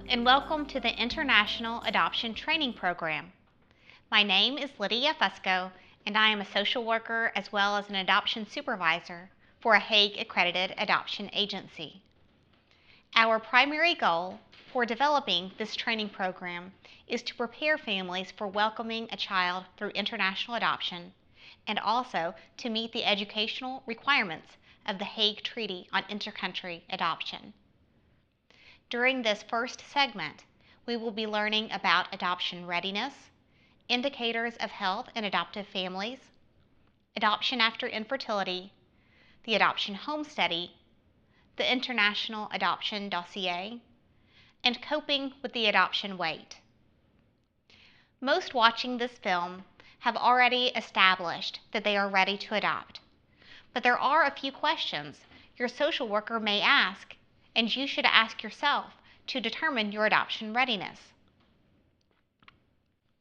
and welcome to the International Adoption Training Program. My name is Lydia Fusco, and I am a social worker as well as an adoption supervisor for a Hague-accredited adoption agency. Our primary goal for developing this training program is to prepare families for welcoming a child through international adoption and also to meet the educational requirements of the Hague Treaty on Intercountry Adoption. During this first segment, we will be learning about adoption readiness, indicators of health in adoptive families, adoption after infertility, the adoption home study, the International Adoption Dossier, and coping with the adoption wait. Most watching this film have already established that they are ready to adopt, but there are a few questions your social worker may ask and you should ask yourself to determine your adoption readiness.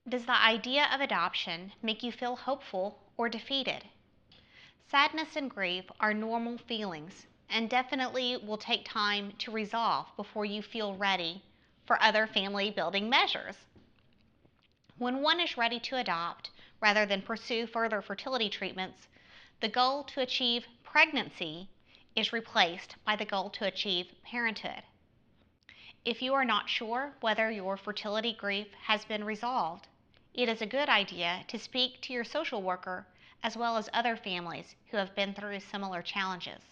Does the idea of adoption make you feel hopeful or defeated? Sadness and grief are normal feelings and definitely will take time to resolve before you feel ready for other family building measures. When one is ready to adopt rather than pursue further fertility treatments, the goal to achieve pregnancy is replaced by the goal to achieve parenthood. If you are not sure whether your fertility grief has been resolved, it is a good idea to speak to your social worker as well as other families who have been through similar challenges.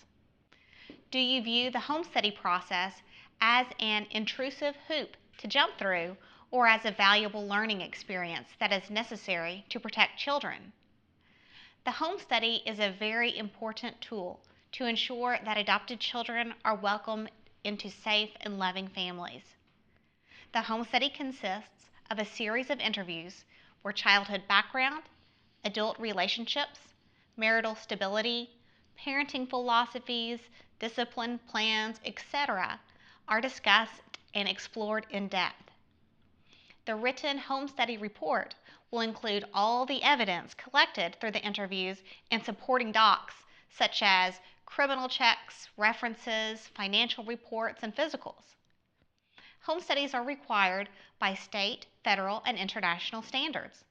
Do you view the home study process as an intrusive hoop to jump through or as a valuable learning experience that is necessary to protect children? The home study is a very important tool to ensure that adopted children are welcomed into safe and loving families. The home study consists of a series of interviews where childhood background, adult relationships, marital stability, parenting philosophies, discipline plans, etc. are discussed and explored in depth. The written home study report will include all the evidence collected through the interviews and supporting docs such as criminal checks, references, financial reports, and physicals. Home studies are required by state, federal, and international standards.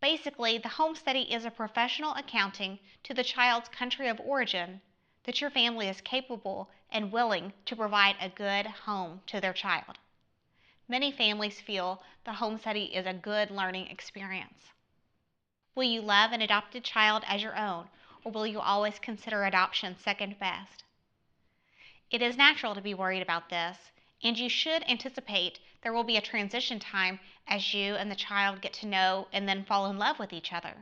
Basically, the home study is a professional accounting to the child's country of origin that your family is capable and willing to provide a good home to their child. Many families feel the home study is a good learning experience. Will you love an adopted child as your own, or will you always consider adoption second best? It is natural to be worried about this, and you should anticipate there will be a transition time as you and the child get to know and then fall in love with each other.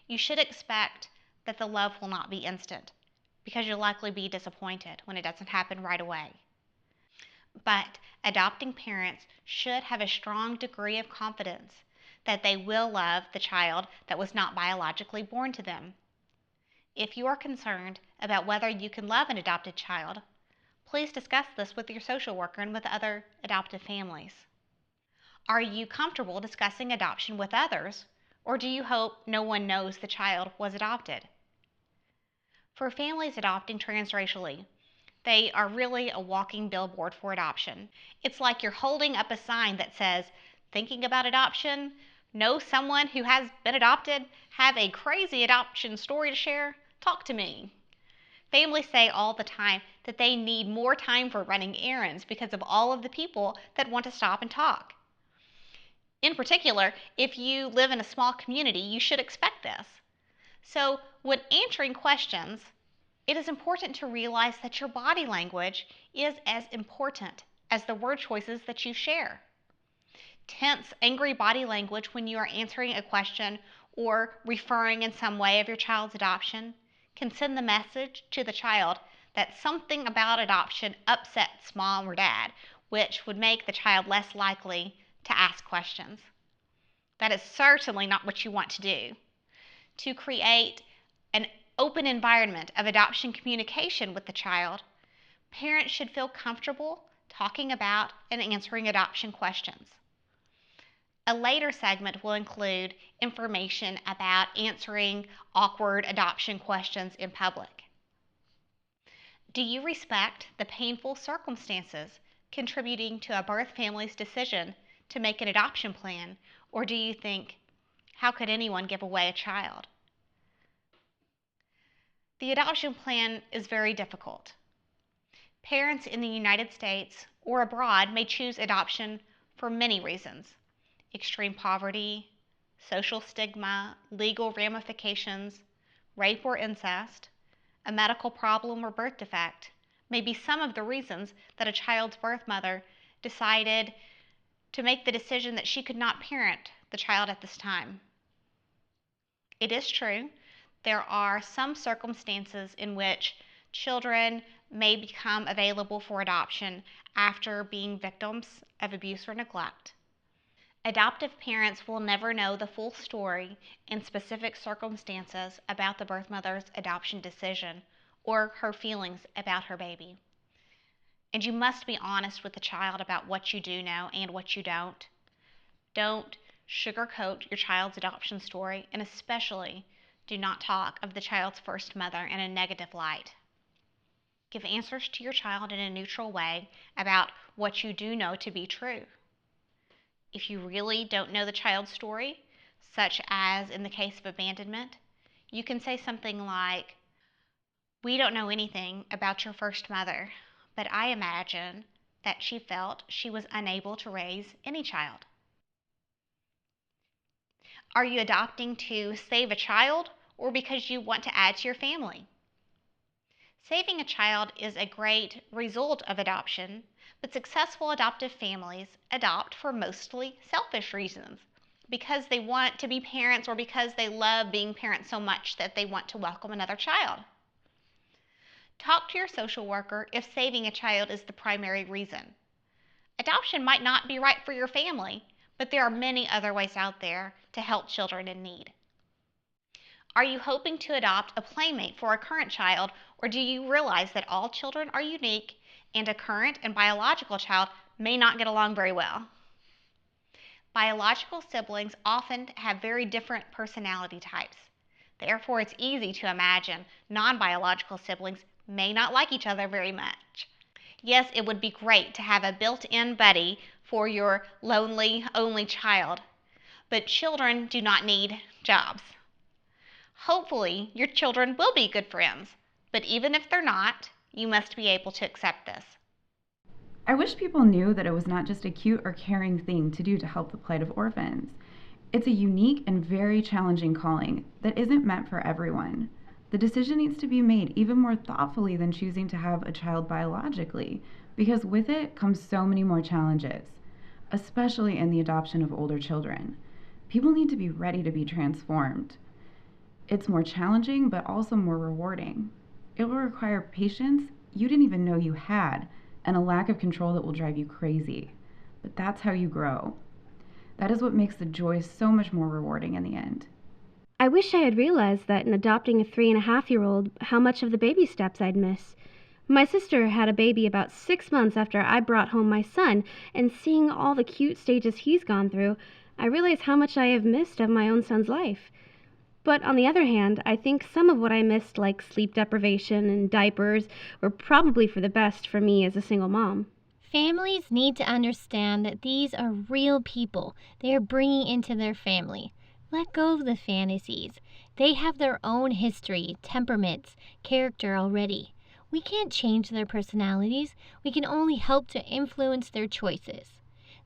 You should expect that the love will not be instant, because you'll likely be disappointed when it doesn't happen right away. But adopting parents should have a strong degree of confidence that they will love the child that was not biologically born to them. If you are concerned about whether you can love an adopted child, please discuss this with your social worker and with other adoptive families. Are you comfortable discussing adoption with others, or do you hope no one knows the child was adopted? For families adopting transracially, they are really a walking billboard for adoption. It's like you're holding up a sign that says, "Thinking about adoption? Know someone who has been adopted? Have a crazy adoption story to share? Talk to me." Families say all the time that they need more time for running errands because of all of the people that want to stop and talk. In particular, if you live in a small community, you should expect this. So, when answering questions, it is important to realize that your body language is as important as the word choices that you share. Tense, angry body language when you are answering a question or referring in some way of your child's adoption can send the message to the child that something about adoption upsets mom or dad, which would make the child less likely to ask questions. That is certainly not what you want to do. To create an open environment of adoption communication with the child, parents should feel comfortable talking about and answering adoption questions. A later segment will include information about answering awkward adoption questions in public. Do you respect the painful circumstances contributing to a birth family's decision to make an adoption plan, or do you think, how could anyone give away a child? The adoption plan is very difficult. Parents in the United States or abroad may choose adoption for many reasons: extreme poverty, social stigma, legal ramifications, rape or incest, a medical problem or birth defect may be some of the reasons that a child's birth mother decided to make the decision that she could not parent the child at this time. It is true, there are some circumstances in which children may become available for adoption after being victims of abuse or neglect. Adoptive parents will never know the full story and specific circumstances about the birth mother's adoption decision or her feelings about her baby. And you must be honest with the child about what you do know and what you don't. Don't sugarcoat your child's adoption story, and especially do not talk of the child's first mother in a negative light. Give answers to your child in a neutral way about what you do know to be true. If you really don't know the child's story, such as in the case of abandonment, you can say something like, "We don't know anything about your first mother, but I imagine that she felt she was unable to raise any child." Are you adopting to save a child or because you want to add to your family? Saving a child is a great result of adoption, but successful adoptive families adopt for mostly selfish reasons, because they want to be parents or because they love being parents so much that they want to welcome another child. Talk to your social worker if saving a child is the primary reason. Adoption might not be right for your family, but there are many other ways out there to help children in need. Are you hoping to adopt a playmate for a current child, or do you realize that all children are unique and a current and biological child may not get along very well? Biological siblings often have very different personality types. Therefore, it's easy to imagine non-biological siblings may not like each other very much. Yes, it would be great to have a built-in buddy for your lonely, only child, but children do not need jobs. Hopefully, your children will be good friends, but even if they're not, you must be able to accept this. I wish people knew that it was not just a cute or caring thing to do to help the plight of orphans. It's a unique and very challenging calling that isn't meant for everyone. The decision needs to be made even more thoughtfully than choosing to have a child biologically, because with it comes so many more challenges, especially in the adoption of older children. People need to be ready to be transformed. It's more challenging, but also more rewarding. It will require patience you didn't even know you had, and a lack of control that will drive you crazy. But that's how you grow. That is what makes the joy so much more rewarding in the end. I wish I had realized that in adopting a 3.5-year-old, how much of the baby steps I'd miss. My sister had a baby about 6 months after I brought home my son, and seeing all the cute stages he's gone through, I realize how much I have missed of my own son's life. But on the other hand, I think some of what I missed, like sleep deprivation and diapers, were probably for the best for me as a single mom. Families need to understand that these are real people they are bringing into their family. Let go of the fantasies. They have their own history, temperaments, character already. We can't change their personalities. We can only help to influence their choices.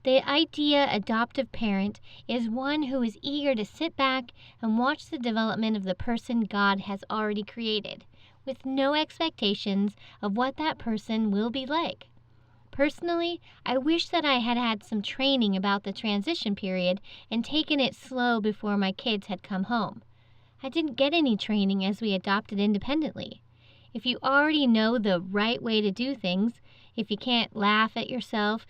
The idea adoptive parent is one who is eager to sit back and watch the development of the person God has already created, with no expectations of what that person will be like. Personally, I wish that I had had some training about the transition period and taken it slow before my kids had come home. I didn't get any training as we adopted independently. If you already know the right way to do things, if you can't laugh at yourself,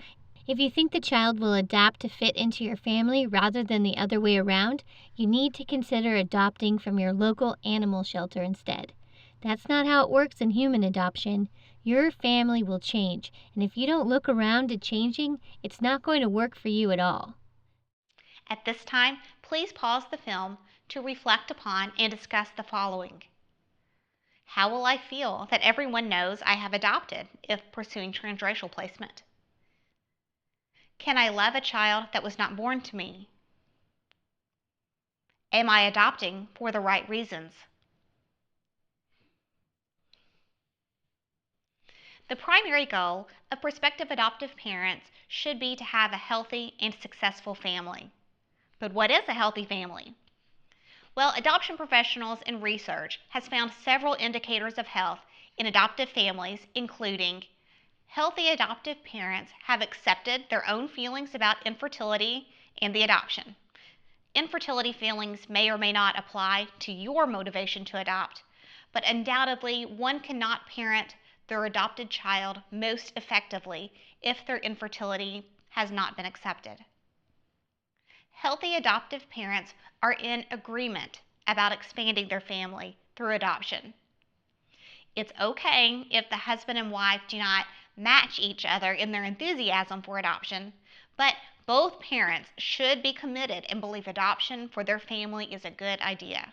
if you think the child will adapt to fit into your family rather than the other way around, you need to consider adopting from your local animal shelter instead. That's not how it works in human adoption. Your family will change, and if you don't look around to changing, it's not going to work for you at all. At this time, please pause the film to reflect upon and discuss the following. How will I feel that everyone knows I have adopted if pursuing transracial placement? Can I love a child that was not born to me? Am I adopting for the right reasons? The primary goal of prospective adoptive parents should be to have a healthy and successful family. But what is a healthy family? Well, adoption professionals and research has found several indicators of health in adoptive families, including healthy adoptive parents have accepted their own feelings about infertility and the adoption. Infertility feelings may or may not apply to your motivation to adopt, but undoubtedly one cannot parent their adopted child most effectively if their infertility has not been accepted. Healthy adoptive parents are in agreement about expanding their family through adoption. It's okay if the husband and wife do not match each other in their enthusiasm for adoption, but both parents should be committed and believe adoption for their family is a good idea.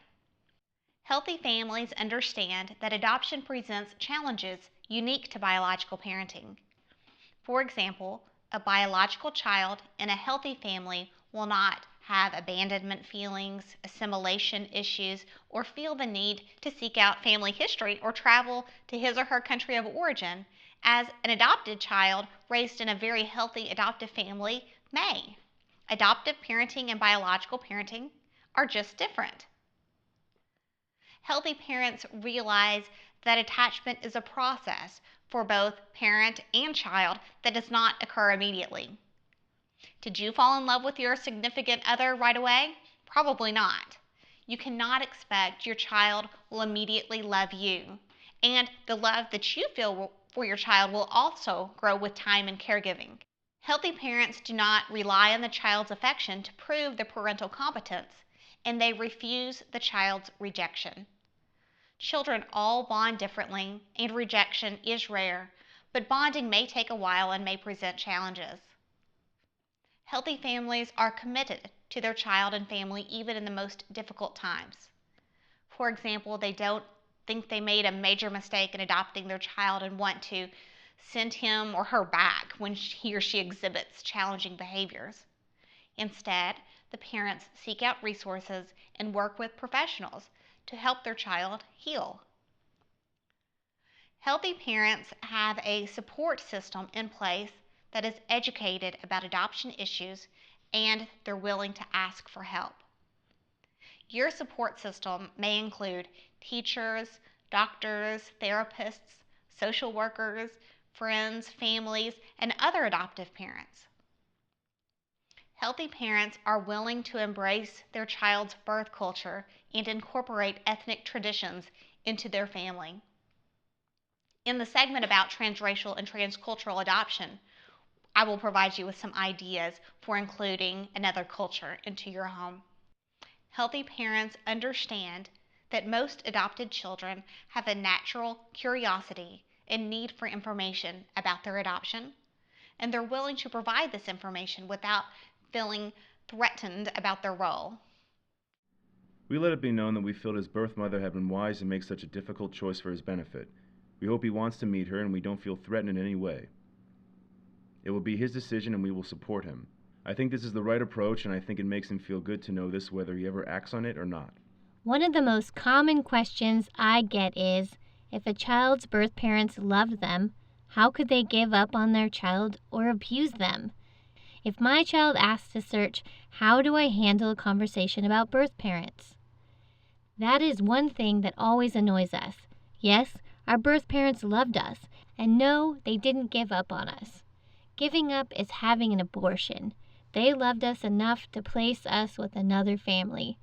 Healthy families understand that adoption presents challenges unique to biological parenting. For example, a biological child in a healthy family will not have abandonment feelings, assimilation issues, or feel the need to seek out family history or travel to his or her country of origin, as an adopted child raised in a very healthy adoptive family may. Adoptive parenting and biological parenting are just different. Healthy parents realize that attachment is a process for both parent and child that does not occur immediately. Did you fall in love with your significant other right away? Probably not. You cannot expect your child will immediately love you, and the love that you feel for your child will also grow with time and caregiving. Healthy parents do not rely on the child's affection to prove their parental competence, and they refuse the child's rejection. Children all bond differently, and rejection is rare, but bonding may take a while and may present challenges. Healthy families are committed to their child and family even in the most difficult times. For example, they don't think they made a major mistake in adopting their child and want to send him or her back when he or she exhibits challenging behaviors. Instead, the parents seek out resources and work with professionals to help their child heal. Healthy parents have a support system in place that is educated about adoption issues and they're willing to ask for help. Your support system may include teachers, doctors, therapists, social workers, friends, families, and other adoptive parents. Healthy parents are willing to embrace their child's birth culture and incorporate ethnic traditions into their family. In the segment about transracial and transcultural adoption, I will provide you with some ideas for including another culture into your home. Healthy parents understand that most adopted children have a natural curiosity and need for information about their adoption, and they're willing to provide this information without feeling threatened about their role. We let it be known that we feel his birth mother had been wise to make such a difficult choice for his benefit. We hope he wants to meet her and we don't feel threatened in any way. It will be his decision and we will support him. I think this is the right approach and I think it makes him feel good to know this whether he ever acts on it or not. One of the most common questions I get is, if a child's birth parents loved them, how could they give up on their child or abuse them? If my child asks to search, how do I handle a conversation about birth parents? That is one thing that always annoys us. Yes, our birth parents loved us, and no, they didn't give up on us. Giving up is having an abortion. They loved us enough to place us with another family.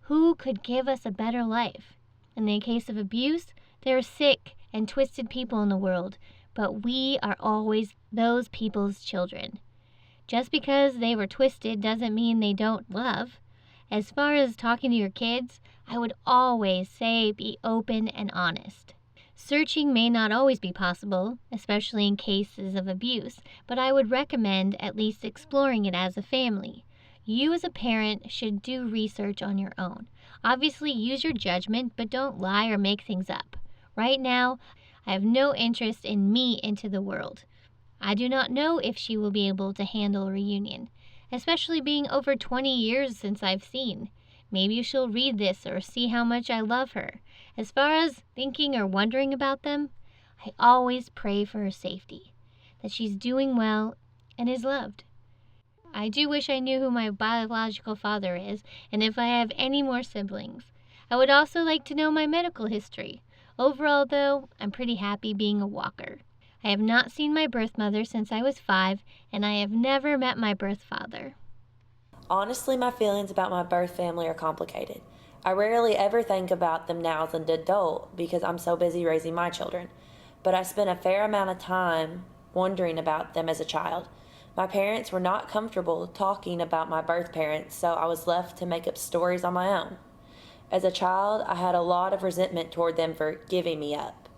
Who could give us a better life? In the case of abuse, there are sick and twisted people in the world, but we are always those people's children. Just because they were twisted doesn't mean they don't love. As far as talking to your kids, I would always say be open and honest. Searching may not always be possible, especially in cases of abuse, but I would recommend at least exploring it as a family. You as a parent should do research on your own. Obviously use your judgment, but don't lie or make things up. Right now, I have no interest in me into the world. I do not know if she will be able to handle a reunion, especially being over 20 years since I've seen. Maybe she'll read this or see how much I love her. As far as thinking or wondering about them, I always pray for her safety, that she's doing well and is loved. I do wish I knew who my biological father is and if I have any more siblings. I would also like to know my medical history. Overall, though, I'm pretty happy being a walker. I have not seen my birth mother since I was 5, and I have never met my birth father. Honestly, my feelings about my birth family are complicated. I rarely ever think about them now as an adult because I'm so busy raising my children, but I spent a fair amount of time wondering about them as a child. My parents were not comfortable talking about my birth parents, so I was left to make up stories on my own. As a child, I had a lot of resentment toward them for giving me up,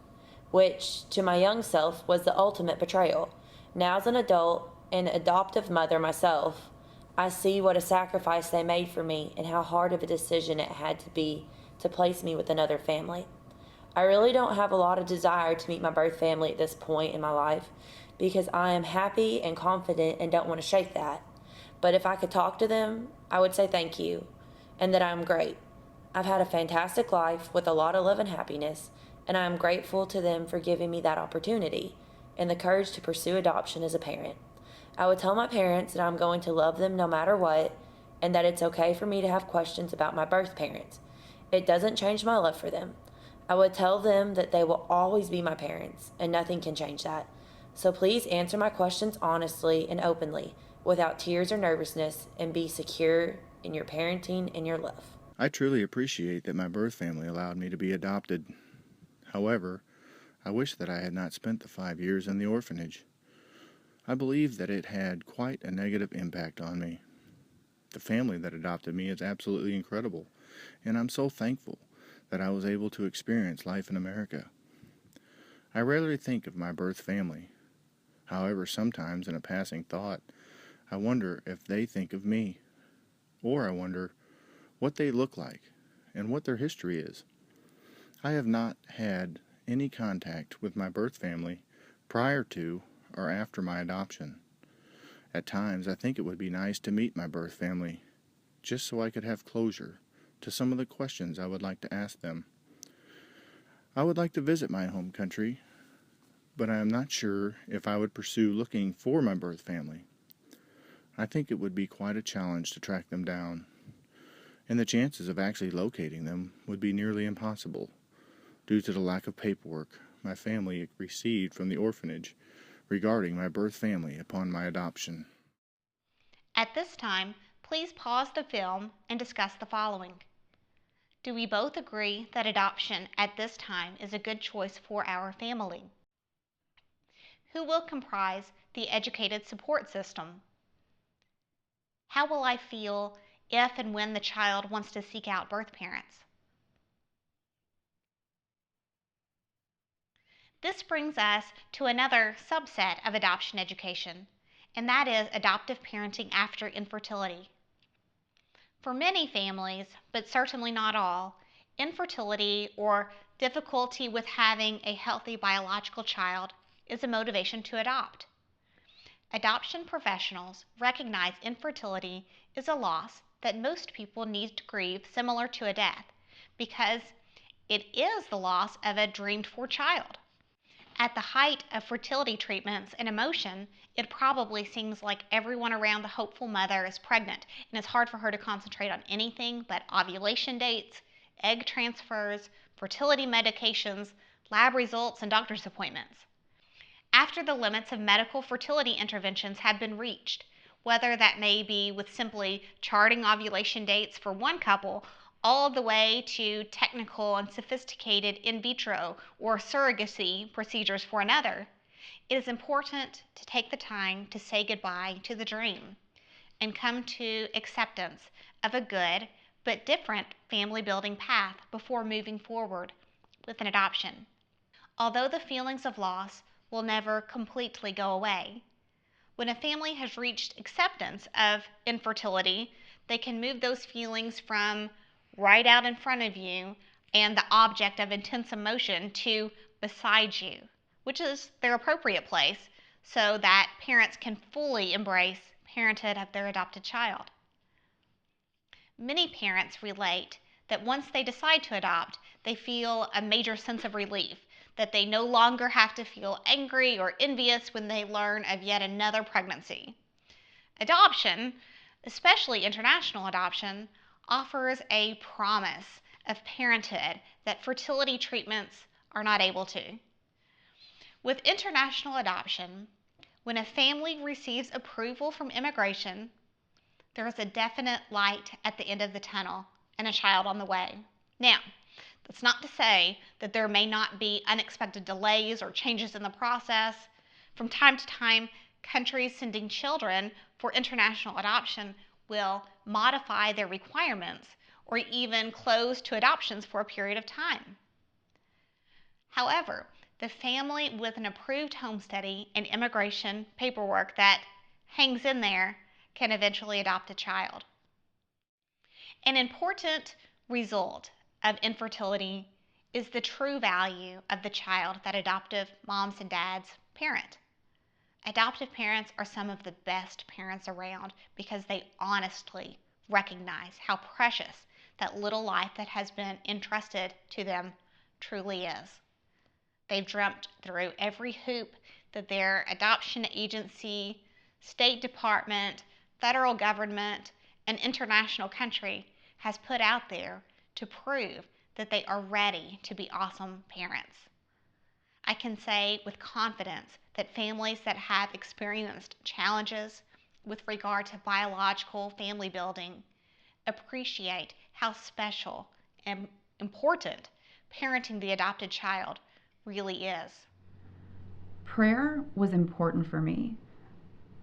which, to my young self, was the ultimate betrayal. Now, as an adult and adoptive mother myself, I see what a sacrifice they made for me and how hard of a decision it had to be to place me with another family. I really don't have a lot of desire to meet my birth family at this point in my life because I am happy and confident and don't want to shake that. But if I could talk to them, I would say thank you and that I'm great. I've had a fantastic life with a lot of love and happiness, and I am grateful to them for giving me that opportunity and the courage to pursue adoption as a parent. I would tell my parents that I'm going to love them no matter what, and that it's okay for me to have questions about my birth parents. It doesn't change my love for them. I would tell them that they will always be my parents, and nothing can change that. So please answer my questions honestly and openly, without tears or nervousness, and be secure in your parenting and your love. I truly appreciate that my birth family allowed me to be adopted. However, I wish that I had not spent the 5 years in the orphanage. I believe that it had quite a negative impact on me. The family that adopted me is absolutely incredible, and I'm so thankful that I was able to experience life in America. I rarely think of my birth family. However, sometimes in a passing thought, I wonder if they think of me, or I wonder what they look like and what their history is. I have not had any contact with my birth family prior to or after my adoption. At times, I think it would be nice to meet my birth family, just so I could have closure to some of the questions I would like to ask them. I would like to visit my home country, but I am not sure if I would pursue looking for my birth family. I think it would be quite a challenge to track them down, and the chances of actually locating them would be nearly impossible due to the lack of paperwork my family received from the orphanage regarding my birth family upon my adoption. At this time, please pause the film and discuss the following. Do we both agree that adoption at this time is a good choice for our family? Who will comprise the educated support system? How will I feel if and when the child wants to seek out birth parents? This brings us to another subset of adoption education, and that is adoptive parenting after infertility. For many families, but certainly not all, infertility or difficulty with having a healthy biological child is a motivation to adopt. Adoption professionals recognize infertility is a loss that most people need to grieve similar to a death because it is the loss of a dreamed-for child. At the height of fertility treatments and emotion, it probably seems like everyone around the hopeful mother is pregnant, and it's hard for her to concentrate on anything but ovulation dates, egg transfers, fertility medications, lab results, and doctor's appointments. After the limits of medical fertility interventions have been reached, whether that may be with simply charting ovulation dates for one couple all the way to technical and sophisticated in vitro or surrogacy procedures for another, it is important to take the time to say goodbye to the dream and come to acceptance of a good but different family building path before moving forward with an adoption. Although the feelings of loss will never completely go away, when a family has reached acceptance of infertility, they can move those feelings from right out in front of you and the object of intense emotion to beside you, which is their appropriate place, so that parents can fully embrace parenthood of their adopted child. Many parents relate that once they decide to adopt, they feel a major sense of relief, that they no longer have to feel angry or envious when they learn of yet another pregnancy. Adoption, especially international adoption, offers a promise of parenthood that fertility treatments are not able to. With international adoption, when a family receives approval from immigration, there is a definite light at the end of the tunnel and a child on the way. Now, that's not to say that there may not be unexpected delays or changes in the process. From time to time, countries sending children for international adoption will modify their requirements or even close to adoptions for a period of time. However, the family with an approved home study and immigration paperwork that hangs in there can eventually adopt a child. An important result of infertility is the true value of the child that adoptive moms and dads parent. Adoptive parents are some of the best parents around because they honestly recognize how precious that little life that has been entrusted to them truly is. They've jumped through every hoop that their adoption agency, State Department, federal government, and international country has put out there to prove that they are ready to be awesome parents. I can say with confidence that families that have experienced challenges with regard to biological family building appreciate how special and important parenting the adopted child really is. Prayer was important for me.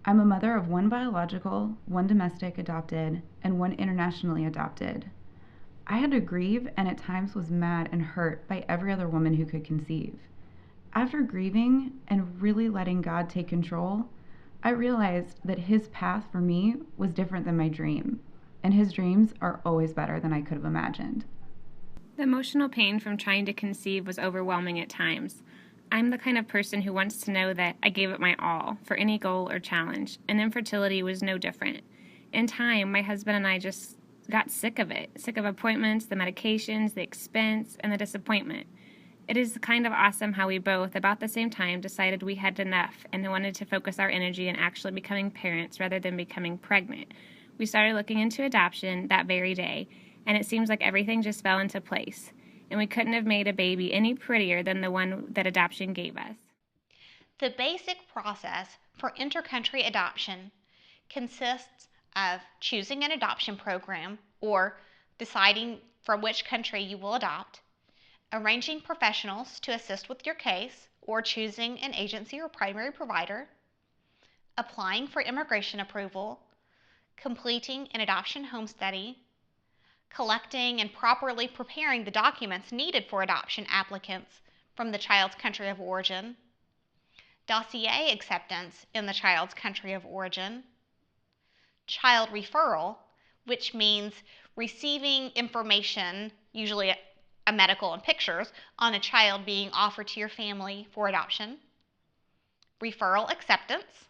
I'm a mother of one biological, one domestic adopted, and one internationally adopted. I had to grieve and at times was mad and hurt by every other woman who could conceive. After grieving and really letting God take control, I realized that His path for me was different than my dream, and His dreams are always better than I could have imagined. The emotional pain from trying to conceive was overwhelming at times. I'm the kind of person who wants to know that I gave it my all for any goal or challenge, and infertility was no different. In time, my husband and I just got sick of it, sick of appointments, the medications, the expense, and the disappointment. It is kind of awesome how we both, about the same time, decided we had enough and wanted to focus our energy in actually becoming parents rather than becoming pregnant. We started looking into adoption that very day, and it seems like everything just fell into place. And we couldn't have made a baby any prettier than the one that adoption gave us. The basic process for intercountry adoption consists of choosing an adoption program or deciding from which country you will adopt, arranging professionals to assist with your case or choosing an agency or primary provider, applying for immigration approval, completing an adoption home study, collecting and properly preparing the documents needed for adoption applicants from the child's country of origin, dossier acceptance in the child's country of origin, child referral, which means receiving information, usually a medical and pictures, on a child being offered to your family for adoption, referral acceptance,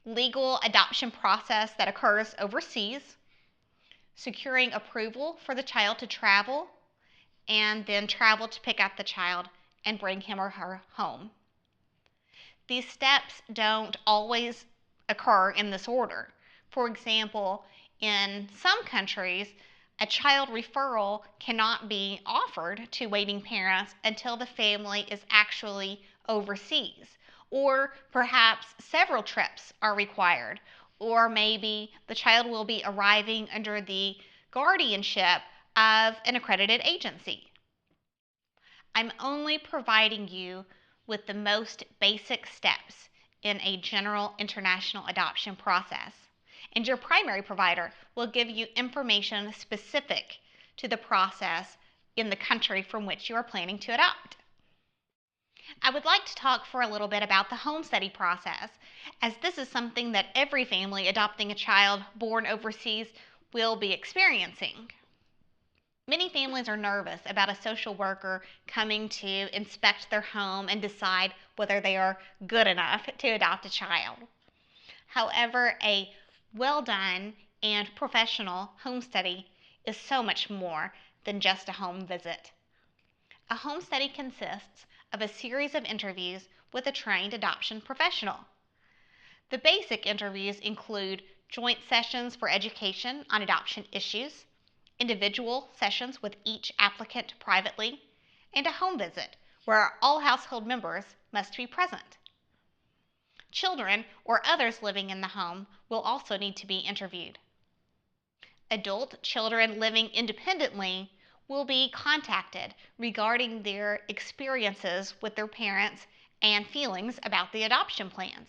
legal adoption process that occurs overseas, securing approval for the child to travel, and then travel to pick up the child and bring him or her home. These steps don't always occur in this order. For example, in some countries, a child referral cannot be offered to waiting parents until the family is actually overseas, or perhaps several trips are required, or maybe the child will be arriving under the guardianship of an accredited agency. I'm only providing you with the most basic steps in a general international adoption process, and your primary provider will give you information specific to the process in the country from which you are planning to adopt. I would like to talk for a little bit about the home study process, as this is something that every family adopting a child born overseas will be experiencing. Many families are nervous about a social worker coming to inspect their home and decide whether they are good enough to adopt a child. However, a well done and professional home study is so much more than just a home visit. A home study consists of a series of interviews with a trained adoption professional. The basic interviews include joint sessions for education on adoption issues, individual sessions with each applicant privately, and a home visit where all household members must be present. Children or others living in the home will also need to be interviewed. Adult children living independently will be contacted regarding their experiences with their parents and feelings about the adoption plans.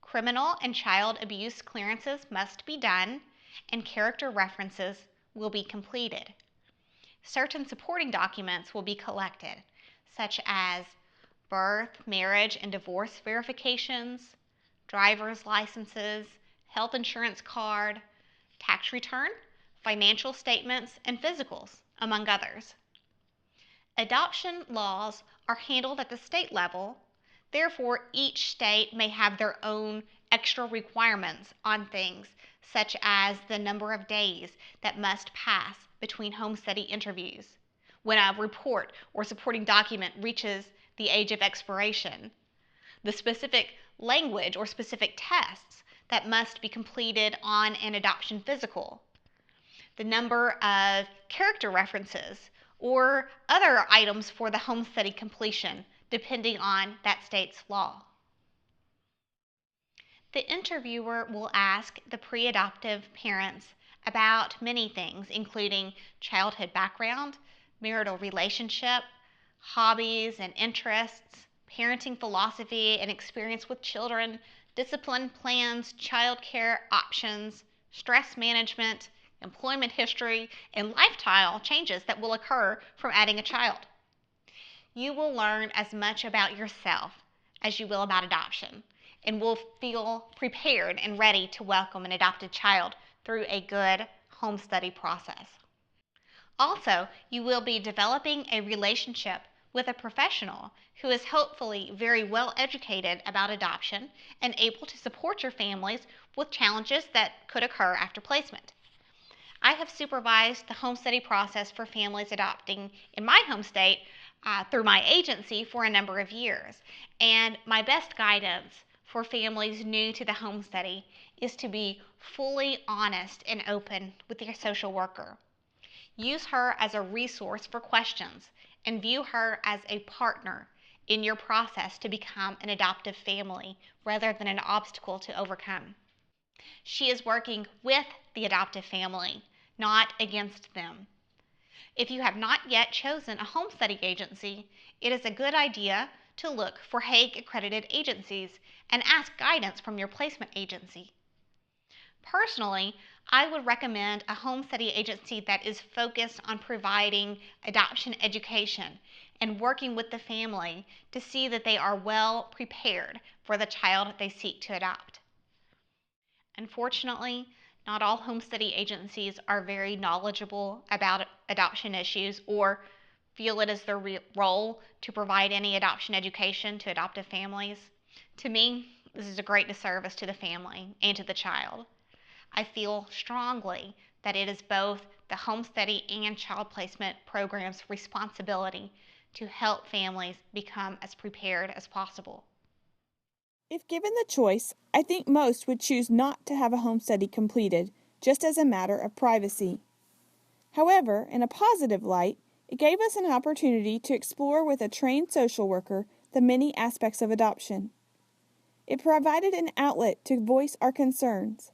Criminal and child abuse clearances must be done, and character references will be completed. Certain supporting documents will be collected, such as birth, marriage, and divorce verifications, driver's licenses, health insurance card, tax return, financial statements, and physicals, among others. Adoption laws are handled at the state level, therefore, each state may have their own extra requirements on things, such as the number of days that must pass between home study interviews, when a report or supporting document reaches the age of expiration, the specific language or specific tests that must be completed on an adoption physical, the number of character references, or other items for the home study completion, depending on that state's law. The interviewer will ask the pre-adoptive parents about many things, including childhood background, marital relationship, hobbies and interests, parenting philosophy and experience with children, discipline plans, child care options, stress management, employment history, and lifestyle changes that will occur from adding a child. You will learn as much about yourself as you will about adoption, and will feel prepared and ready to welcome an adopted child through a good home study process. Also, you will be developing a relationship with a professional who is hopefully very well educated about adoption and able to support your families with challenges that could occur after placement. I have supervised the home study process for families adopting in my home state through my agency for a number of years, and my best guidance for families new to the home study is to be fully honest and open with your social worker. Use her as a resource for questions and view her as a partner in your process to become an adoptive family rather than an obstacle to overcome. She is working with the adoptive family, not against them. If you have not yet chosen a home study agency, it is a good idea to look for Hague accredited agencies and ask guidance from your placement agency. Personally, I would recommend a home study agency that is focused on providing adoption education and working with the family to see that they are well prepared for the child they seek to adopt. Unfortunately, not all home study agencies are very knowledgeable about adoption issues or feel it is their role to provide any adoption education to adoptive families. To me, this is a great disservice to the family and to the child. I feel strongly that it is both the home study and child placement program's responsibility to help families become as prepared as possible. If given the choice, I think most would choose not to have a home study completed, just as a matter of privacy. However, in a positive light, it gave us an opportunity to explore with a trained social worker the many aspects of adoption. It provided an outlet to voice our concerns,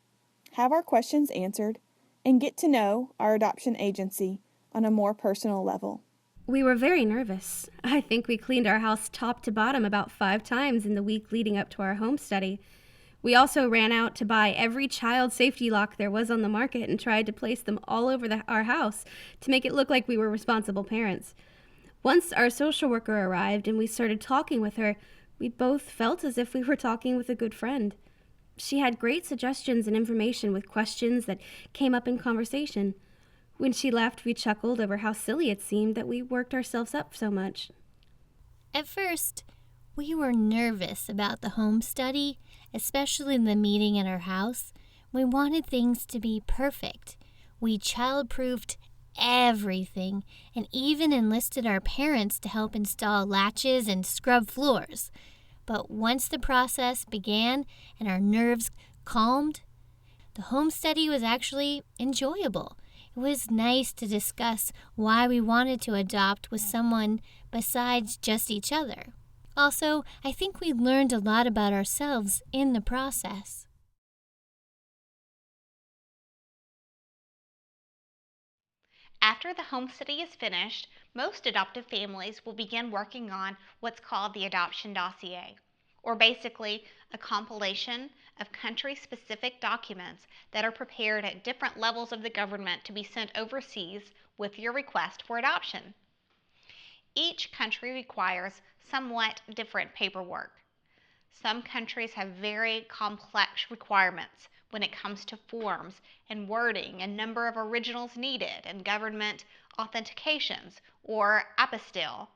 have our questions answered, and get to know our adoption agency on a more personal level. We were very nervous. I think we cleaned our house top to bottom about 5 times in the week leading up to our home study. We also ran out to buy every child safety lock there was on the market and tried to place them all over our house to make it look like we were responsible parents. Once our social worker arrived and we started talking with her, we both felt as if we were talking with a good friend. She had great suggestions and information with questions that came up in conversation. When she left, we chuckled over how silly it seemed that we worked ourselves up so much. At first, we were nervous about the home study, especially the meeting at our house. We wanted things to be perfect. We child-proofed everything and even enlisted our parents to help install latches and scrub floors. But once the process began and our nerves calmed, the home study was actually enjoyable. It was nice to discuss why we wanted to adopt with someone besides just each other. Also, I think we learned a lot about ourselves in the process. After the home study is finished, most adoptive families will begin working on what's called the adoption dossier, or basically a compilation of country-specific documents that are prepared at different levels of the government to be sent overseas with your request for adoption. Each country requires somewhat different paperwork. Some countries have very complex requirements when it comes to forms and wording and number of originals needed and government authentications or apostille.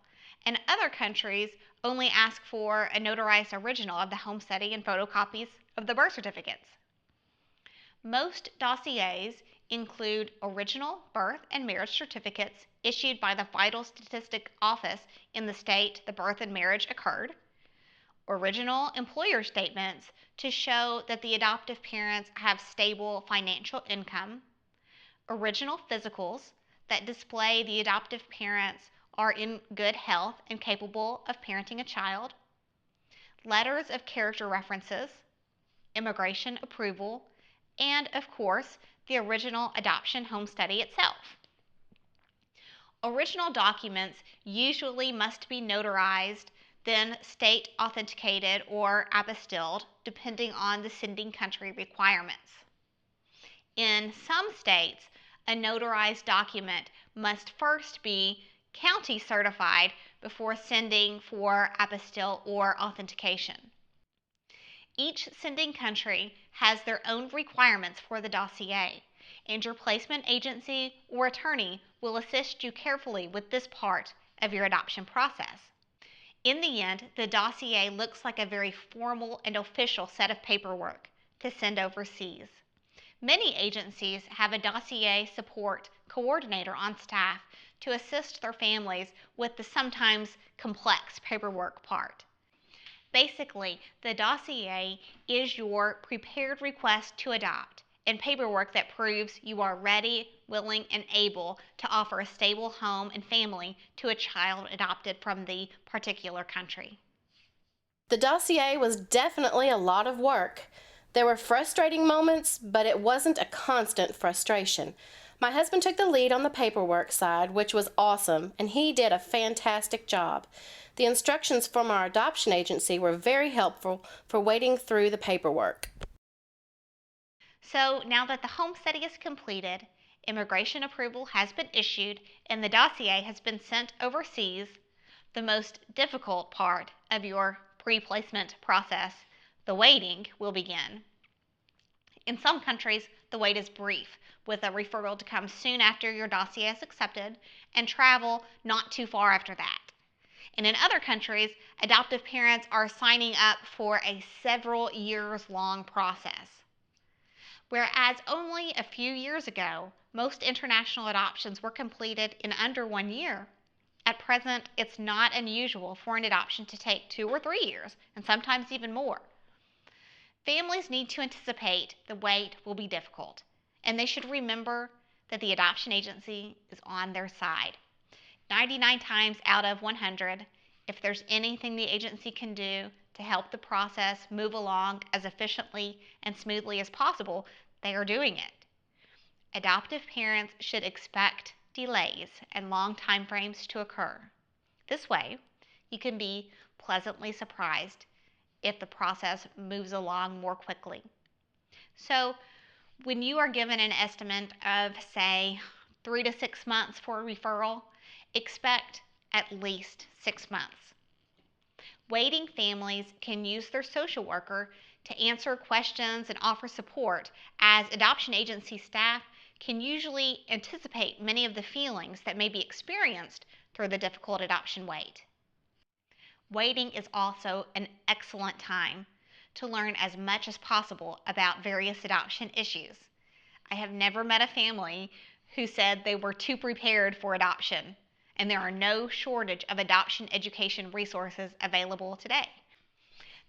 And other countries only ask for a notarized original of the home study and photocopies of the birth certificates. Most dossiers include original birth and marriage certificates issued by the Vital Statistic Office in the state the birth and marriage occurred, original employer statements to show that the adoptive parents have stable financial income, original physicals that display the adoptive parents are in good health and capable of parenting a child, letters of character references, immigration approval, and of course, the original adoption home study itself. Original documents usually must be notarized, then state authenticated or apostilled, depending on the sending country requirements. In some states, a notarized document must first be county certified before sending for apostille or authentication. Each sending country has their own requirements for the dossier, and your placement agency or attorney will assist you carefully with this part of your adoption process. In the end, the dossier looks like a very formal and official set of paperwork to send overseas. Many agencies have a dossier support coordinator on staff to assist their families with the sometimes complex paperwork part. Basically, the dossier is your prepared request to adopt and paperwork that proves you are ready, willing, and able to offer a stable home and family to a child adopted from the particular country. The dossier was definitely a lot of work. There were frustrating moments, but it wasn't a constant frustration. My husband took the lead on the paperwork side, which was awesome, and he did a fantastic job. The instructions from our adoption agency were very helpful for wading through the paperwork. So now that the home study is completed, immigration approval has been issued, and the dossier has been sent overseas, the most difficult part of your pre-placement process, the waiting, will begin. In some countries, the wait is brief, with a referral to come soon after your dossier is accepted and travel not too far after that. And in other countries, adoptive parents are signing up for a several years long process. Whereas only a few years ago, most international adoptions were completed in under 1 year. At present, it's not unusual for an adoption to take 2 or 3 years, and sometimes even more. Families need to anticipate the wait will be difficult, and they should remember that the adoption agency is on their side. 99 times out of 100, if there's anything the agency can do to help the process move along as efficiently and smoothly as possible, they are doing it. Adoptive parents should expect delays and long time frames to occur. This way, you can be pleasantly surprised if the process moves along more quickly. So, when you are given an estimate of, say, 3 to 6 months for a referral, expect at least 6 months. Waiting families can use their social worker to answer questions and offer support, as adoption agency staff can usually anticipate many of the feelings that may be experienced through the difficult adoption wait. Waiting is also an excellent time to learn as much as possible about various adoption issues. I have never met a family who said they were too prepared for adoption, and there are no shortage of adoption education resources available today.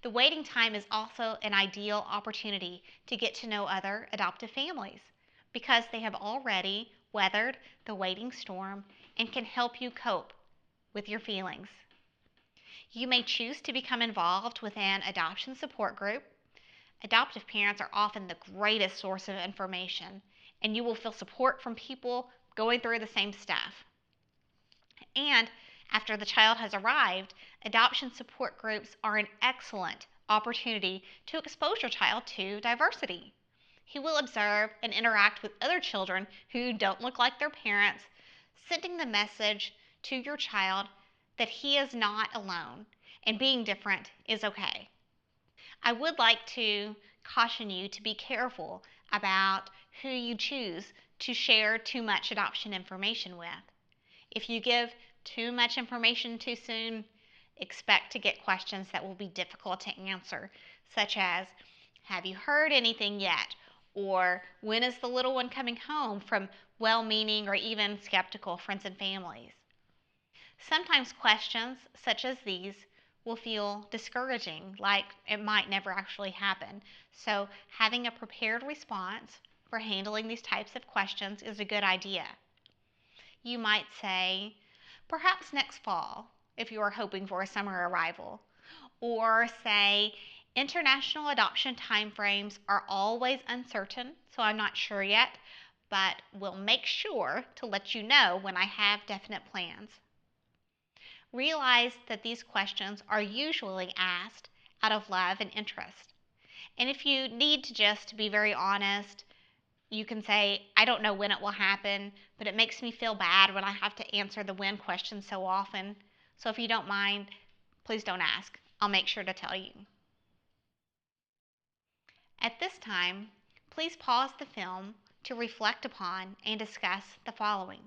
The waiting time is also an ideal opportunity to get to know other adoptive families because they have already weathered the waiting storm and can help you cope with your feelings. You may choose to become involved with an adoption support group. Adoptive parents are often the greatest source of information, and you will feel support from people going through the same stuff. And after the child has arrived, adoption support groups are an excellent opportunity to expose your child to diversity. He will observe and interact with other children who don't look like their parents, sending the message to your child that he is not alone and being different is okay. I would like to caution you to be careful about who you choose to share too much adoption information with. If you give too much information too soon, expect to get questions that will be difficult to answer, such as, have you heard anything yet? Or when is the little one coming home, from well-meaning or even skeptical friends and families. Sometimes questions such as these will feel discouraging, like it might never actually happen. So having a prepared response for handling these types of questions is a good idea. You might say, perhaps next fall, if you are hoping for a summer arrival. Or say, international adoption timeframes are always uncertain, so I'm not sure yet, but we'll make sure to let you know when I have definite plans. Realize that these questions are usually asked out of love and interest. And if you need to just be very honest, you can say, I don't know when it will happen, but it makes me feel bad when I have to answer the when question so often. So if you don't mind, please don't ask. I'll make sure to tell you. At this time, please pause the film to reflect upon and discuss the following.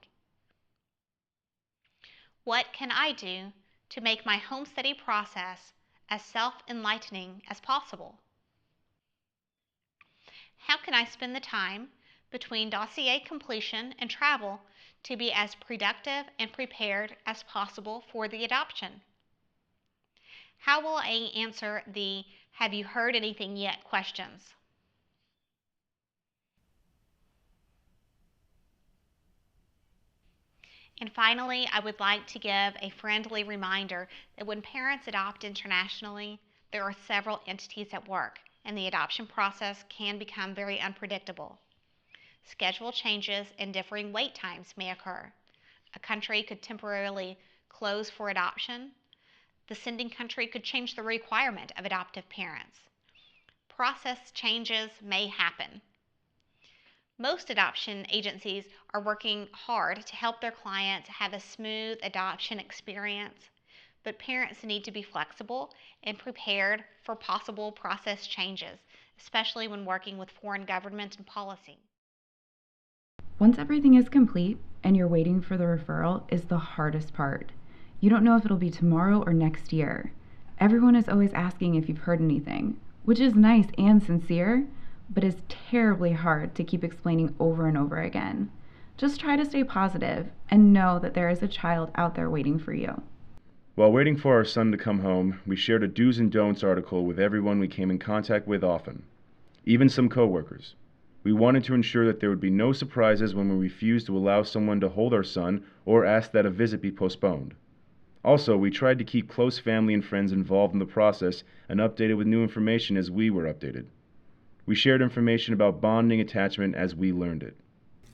What can I do to make my home study process as self-enlightening as possible? How can I spend the time between dossier completion and travel to be as productive and prepared as possible for the adoption? How will I answer the "have you heard anything yet" questions? And finally, I would like to give a friendly reminder that when parents adopt internationally, there are several entities at work, and the adoption process can become very unpredictable. Schedule changes and differing wait times may occur. A country could temporarily close for adoption. The sending country could change the requirement of adoptive parents. Process changes may happen. Most adoption agencies are working hard to help their clients have a smooth adoption experience, but parents need to be flexible and prepared for possible process changes, especially when working with foreign government and policy. Once everything is complete and you're waiting for the referral is the hardest part. You don't know if it'll be tomorrow or next year. Everyone is always asking if you've heard anything, which is nice and sincere, but is terribly hard to keep explaining over and over again. Just try to stay positive and know that there is a child out there waiting for you. While waiting for our son to come home, we shared a do's and don'ts article with everyone we came in contact with often, even some coworkers. We wanted to ensure that there would be no surprises when we refused to allow someone to hold our son or ask that a visit be postponed. Also, we tried to keep close family and friends involved in the process and updated with new information as we were updated. We shared information about bonding attachment as we learned it.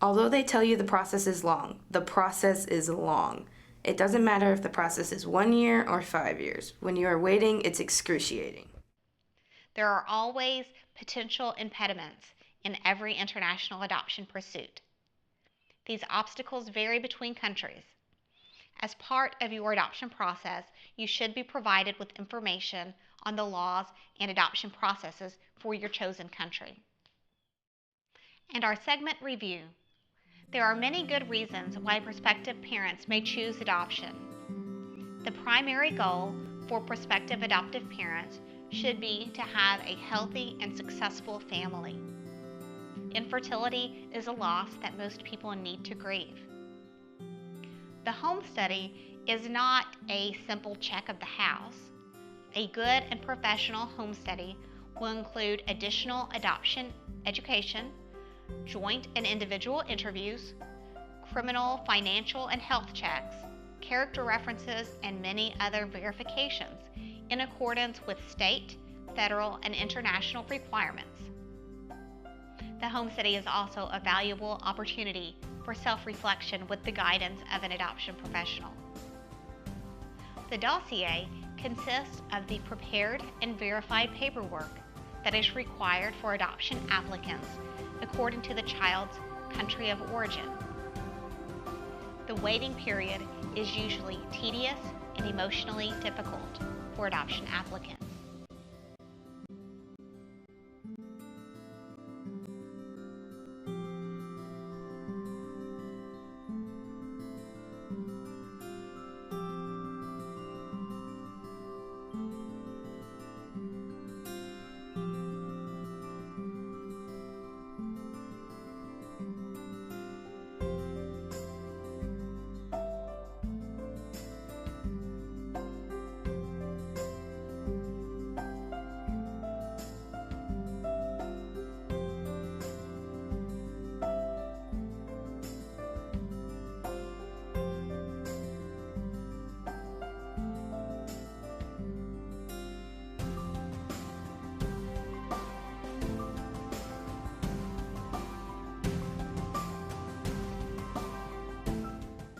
Although they tell you the process is long, the process is long. It doesn't matter if the process is 1 year or 5 years. When you are waiting, it's excruciating. There are always potential impediments in every international adoption pursuit. These obstacles vary between countries. As part of your adoption process, you should be provided with information on the laws and adoption processes for your chosen country. And our segment review. There are many good reasons why prospective parents may choose adoption. The primary goal for prospective adoptive parents should be to have a healthy and successful family. Infertility is a loss that most people need to grieve. The home study is not a simple check of the house. A good and professional home study will include additional adoption education, joint and individual interviews, criminal, financial, and health checks, character references, and many other verifications in accordance with state, federal, and international requirements. The home study is also a valuable opportunity for self-reflection with the guidance of an adoption professional. The dossier consists of the prepared and verified paperwork that is required for adoption applicants according to the child's country of origin. The waiting period is usually tedious and emotionally difficult for adoption applicants.